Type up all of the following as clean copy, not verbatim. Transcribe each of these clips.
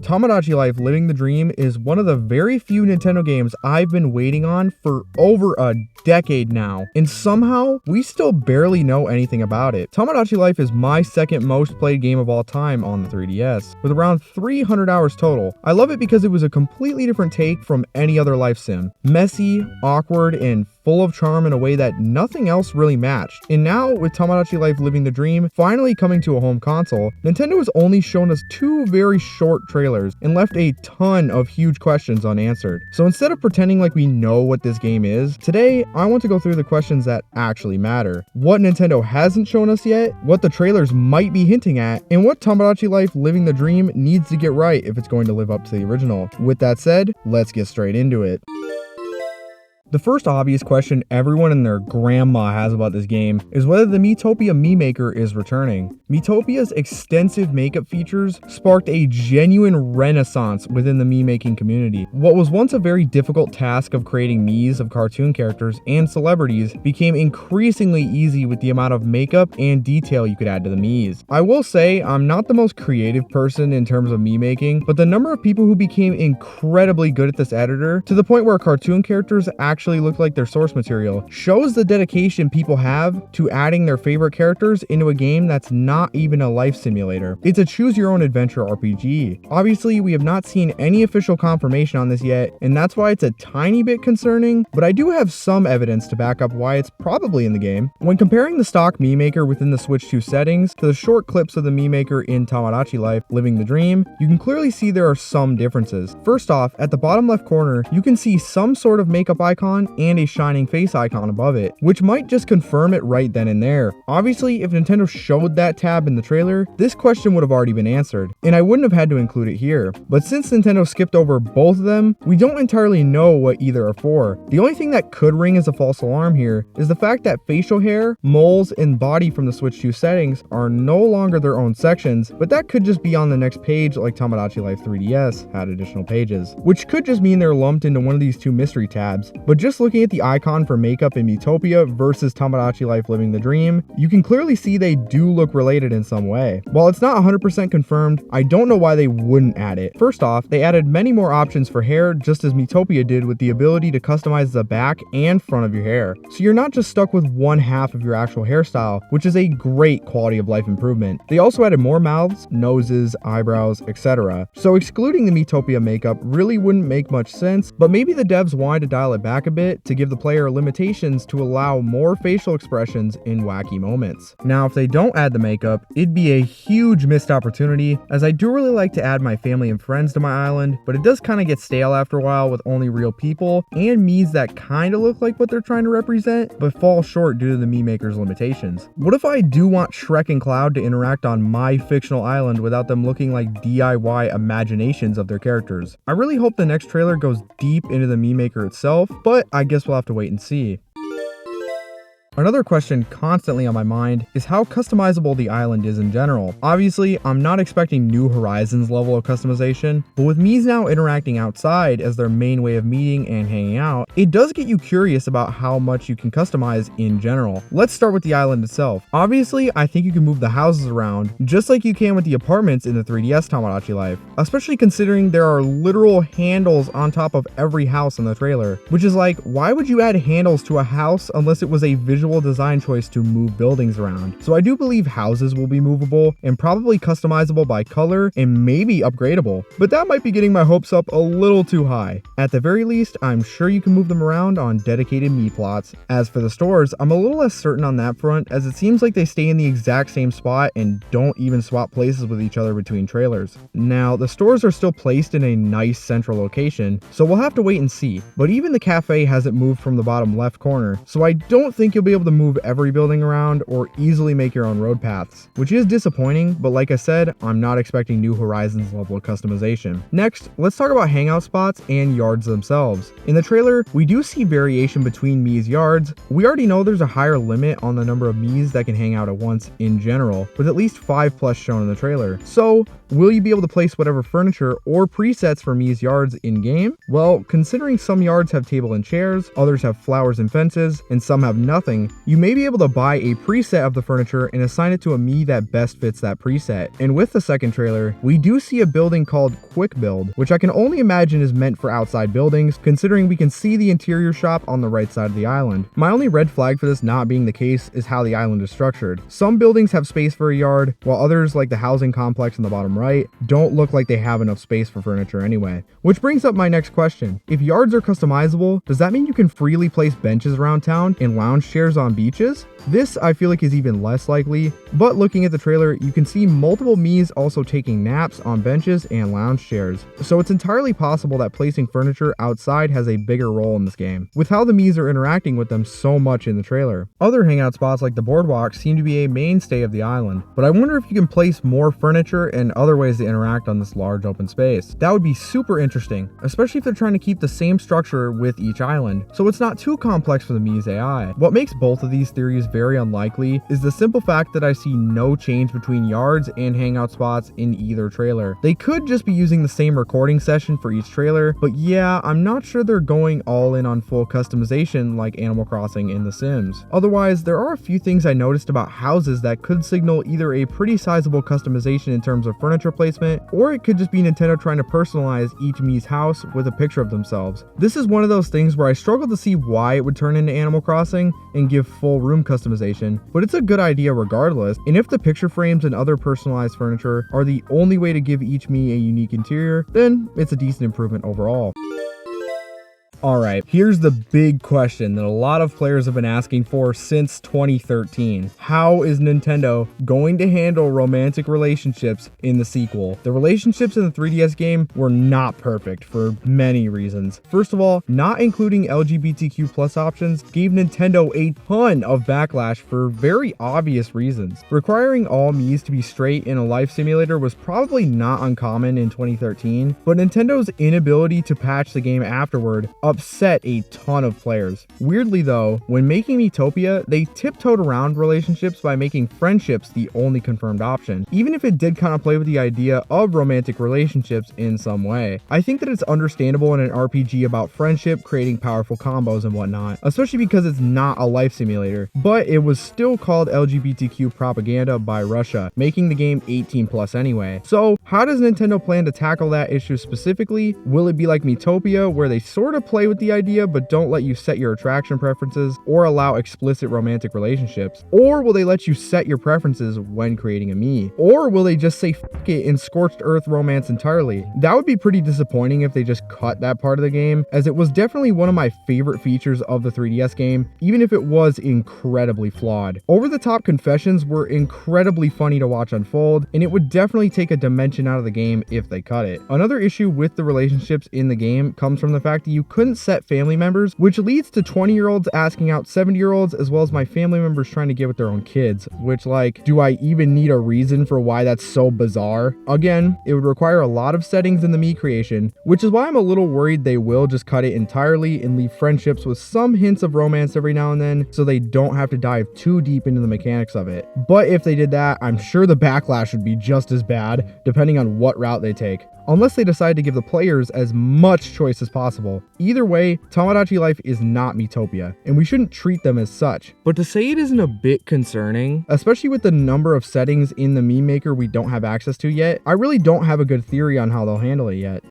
Tomodachi Life Living the Dream is one of the very few Nintendo games I've been waiting on for over a decade now, and somehow we still barely know anything about it. Tomodachi Life is my second most played game of all time on the 3DS, with around 300 hours total. I love it because it was a completely different take from any other life sim. Messy, awkward, and full of charm in a way that nothing else really matched. And now, with Tomodachi Life Living the Dream finally coming to a home console, Nintendo has only shown us two very short trailers and left a ton of huge questions unanswered. So instead of pretending like we know what this game is, today I want to go through the questions that actually matter. What Nintendo hasn't shown us yet, what the trailers might be hinting at, and what Tomodachi Life Living the Dream needs to get right if it's going to live up to the original. With that said, let's get straight into it. The first obvious question everyone and their grandma has about this game is whether the Miitopia Mii Maker is returning. Miitopia's extensive makeup features sparked a genuine renaissance within the Mii making community. What was once a very difficult task of creating Miis of cartoon characters and celebrities became increasingly easy with the amount of makeup and detail you could add to the Miis. I will say I'm not the most creative person in terms of Mii making, but the number of people who became incredibly good at this editor to the point where cartoon characters actually look like their source material shows the dedication people have to adding their favorite characters into a game that's not even a life simulator. It's a choose your own adventure RPG. Obviously, we have not seen any official confirmation on this yet, and that's why it's a tiny bit concerning, but I do have some evidence to back up why it's probably in the game. When comparing the stock Mii Maker within the Switch 2 settings to the short clips of the Mii Maker in Tomodachi Life Living the Dream, you can clearly see there are some differences. First off, at the bottom left corner, you can see some sort of makeup icon and a shining face icon above it, which might just confirm it right then and there. Obviously, if Nintendo showed that tab in the trailer, this question would have already been answered, and I wouldn't have had to include it here. But since Nintendo skipped over both of them, we don't entirely know what either are for. The only thing that could ring as a false alarm here is the fact that facial hair, moles, and body from the Switch 2 settings are no longer their own sections, but that could just be on the next page like Tomodachi Life 3DS had additional pages, which could just mean they're lumped into one of these two mystery tabs. But just looking at the icon for makeup in Miitopia versus Tomodachi Life Living the Dream, you can clearly see they do look related in some way. While it's not 100% confirmed, I don't know why they wouldn't add it. First off, they added many more options for hair just as Miitopia did with the ability to customize the back and front of your hair. So you're not just stuck with one half of your actual hairstyle, which is a great quality of life improvement. They also added more mouths, noses, eyebrows, etc. So excluding the Miitopia makeup really wouldn't make much sense, but maybe the devs wanted to dial it back a bit to give the player limitations to allow more facial expressions in wacky moments. Now, if they don't add the makeup, it'd be a huge missed opportunity, as I do really like to add my family and friends to my island, but it does kind of get stale after a while with only real people and Miis that kind of look like what they're trying to represent, but fall short due to the Mii Maker's limitations. What if I do want Shrek and Cloud to interact on my fictional island without them looking like DIY imaginations of their characters? I really hope the next trailer goes deep into the Mii Maker itself, but I guess we'll have to wait and see. Another question constantly on my mind is how customizable the island is in general. Obviously, I'm not expecting New Horizons level of customization, but with Miis now interacting outside as their main way of meeting and hanging out, it does get you curious about how much you can customize in general. Let's start with the island itself. Obviously, I think you can move the houses around just like you can with the apartments in the 3DS Tomodachi Life, especially considering there are literal handles on top of every house in the trailer, which is like, why would you add handles to a house unless it was a visual design choice to move buildings around? So I do believe houses will be movable and probably customizable by color and maybe upgradable, but that might be getting my hopes up a little too high. At the very least, I'm sure you can move them around on dedicated Mii plots. As for the stores, I'm a little less certain on that front, as it seems like they stay in the exact same spot and don't even swap places with each other between trailers. Now, the stores are still placed in a nice central location, so we'll have to wait and see, but even the cafe hasn't moved from the bottom left corner, so I don't think you'll be able to move every building around or easily make your own road paths, which is disappointing, but like I said, I'm not expecting New Horizons level of customization. Next, let's talk about hangout spots and yards themselves. In the trailer, we do see variation between Mii's yards. We already know there's a higher limit on the number of Mii's that can hang out at once in general, with at least 5+ shown in the trailer. So, will you be able to place whatever furniture or presets for Mii's yards in-game? Well, considering some yards have table and chairs, others have flowers and fences, and some have nothing, building, you may be able to buy a preset of the furniture and assign it to a Mii that best fits that preset. And with the second trailer, we do see a building called Quick Build, which I can only imagine is meant for outside buildings, considering we can see the interior shop on the right side of the island. My only red flag for this not being the case is how the island is structured. Some buildings have space for a yard, while others, like the housing complex in the bottom right, don't look like they have enough space for furniture anyway. Which brings up my next question. If yards are customizable, does that mean you can freely place benches around town and lounge chairs on beaches? This I feel like is even less likely, but looking at the trailer, you can see multiple Miis also taking naps on benches and lounge chairs. So it's entirely possible that placing furniture outside has a bigger role in this game, with how the Miis are interacting with them so much in the trailer. Other hangout spots like the boardwalk seem to be a mainstay of the island, but I wonder if you can place more furniture and other ways to interact on this large open space. That would be super interesting, especially if they're trying to keep the same structure with each island, so it's not too complex for the Mii's AI. What makes both of these theories very unlikely is the simple fact that I see no change between yards and hangout spots in either trailer. They could just be using the same recording session for each trailer, but yeah, I'm not sure they're going all in on full customization like Animal Crossing in The Sims. Otherwise, there are a few things I noticed about houses that could signal either a pretty sizable customization in terms of furniture placement, or it could just be Nintendo trying to personalize each Mii's house with a picture of themselves. This is one of those things where I struggle to see why it would turn into Animal Crossing and give full room customization, but it's a good idea regardless, and if the picture frames and other personalized furniture are the only way to give each Mii a unique interior, then it's a decent improvement overall. Alright, here's the big question that a lot of players have been asking for since 2013. How is Nintendo going to handle romantic relationships in the sequel? The relationships in the 3DS game were not perfect for many reasons. First of all, not including LGBTQ+ options gave Nintendo a ton of backlash for very obvious reasons. Requiring all Miis to be straight in a life simulator was probably not uncommon in 2013, but Nintendo's inability to patch the game afterward upset a ton of players. Weirdly though, when making Miitopia, they tiptoed around relationships by making friendships the only confirmed option, even if it did kind of play with the idea of romantic relationships in some way. I think that it's understandable in an RPG about friendship creating powerful combos and whatnot, especially because it's not a life simulator, but it was still called LGBTQ propaganda by Russia, making the game 18+ anyway. So how does Nintendo plan to tackle that issue specifically? Will it be like Miitopia, where they sort of play with the idea but don't let you set your attraction preferences or allow explicit romantic relationships? Or will they let you set your preferences when creating a Mii? Or will they just say fuck it and scorched earth romance entirely? That would be pretty disappointing if they just cut that part of the game, as it was definitely one of my favorite features of the 3DS game, even if it was incredibly flawed. Over-the-top confessions were incredibly funny to watch unfold, and it would definitely take a dimension out of the game if they cut it. Another issue with the relationships in the game comes from the fact that you couldn't set family members, which leads to 20-year-olds asking out 70-year-olds, as well as my family members trying to get with their own kids, which, like, do I even need a reason for why that's so bizarre? Again, it would require a lot of settings in the Mii creation, which is why I'm a little worried they will just cut it entirely and leave friendships with some hints of romance every now and then, so they don't have to dive too deep into the mechanics of it. But if they did that, I'm sure the backlash would be just as bad, depending on what route they take, unless they decide to give the players as much choice as possible. Either way, Tomodachi Life is not Miitopia, and we shouldn't treat them as such. But to say it isn't a bit concerning, especially with the number of settings in the Mii Maker we don't have access to yet, I really don't have a good theory on how they'll handle it yet.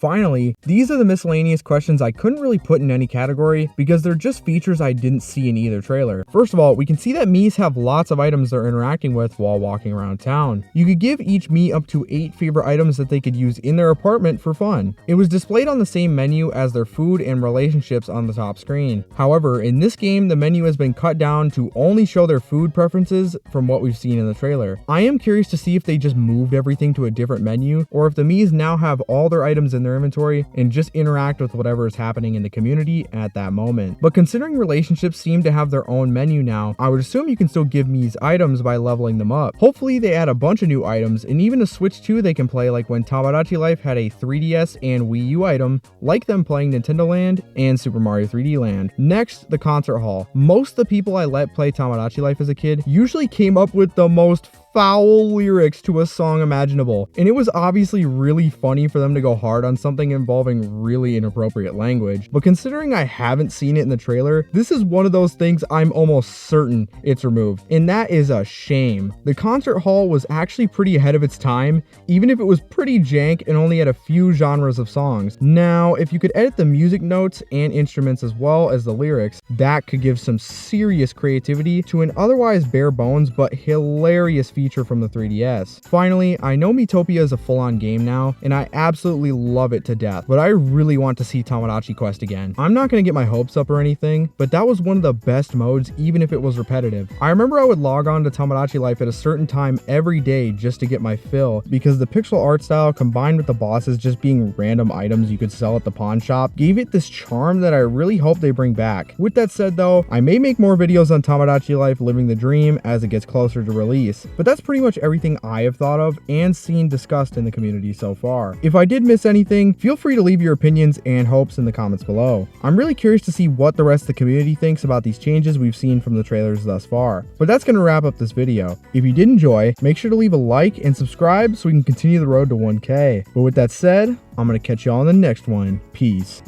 Finally, these are the miscellaneous questions I couldn't really put in any category because they're just features I didn't see in either trailer. First of all, we can see that Miis have lots of items they're interacting with while walking around town. You could give each Mii up to 8 favorite items that they could use in their apartment for fun. It was displayed on the same menu as their food and relationships on the top screen. However, in this game, the menu has been cut down to only show their food preferences from what we've seen in the trailer. I am curious to see if they just moved everything to a different menu, or if the Miis now have all their items in their inventory and just interact with whatever is happening in the community at that moment. But considering relationships seem to have their own menu now, I would assume you can still give Mii's items by leveling them up. Hopefully they add a bunch of new items and even a Switch 2 they can play, like when Tomodachi Life had a 3DS and Wii U item, like them playing Nintendo Land and Super Mario 3D Land. Next, the concert hall. Most of the people I let play Tomodachi Life as a kid usually came up with the most foul lyrics to a song imaginable, and it was obviously really funny for them to go hard on something involving really inappropriate language, but considering I haven't seen it in the trailer, this is one of those things I'm almost certain it's removed, and that is a shame. The concert hall was actually pretty ahead of its time, even if it was pretty jank and only had a few genres of songs. Now, if you could edit the music notes and instruments as well as the lyrics, that could give some serious creativity to an otherwise bare bones but hilarious feature from the 3DS. Finally, I know Miitopia is a full-on game now, and I absolutely love it to death, but I really want to see Tomodachi Quest again. I'm not going to get my hopes up or anything, but that was one of the best modes even if it was repetitive. I remember I would log on to Tomodachi Life at a certain time every day just to get my fill, because the pixel art style combined with the bosses just being random items you could sell at the pawn shop gave it this charm that I really hope they bring back. With that said though, I may make more videos on Tomodachi Life Living the Dream as it gets closer to release, but that's pretty much everything I have thought of and seen discussed in the community so far. If I did miss anything, feel free to leave your opinions and hopes in the comments below. I'm really curious to see what the rest of the community thinks about these changes we've seen from the trailers thus far. But that's going to wrap up this video. If you did enjoy, make sure to leave a like and subscribe so we can continue the road to 1K. But with that said, I'm going to catch you all in the next one. Peace.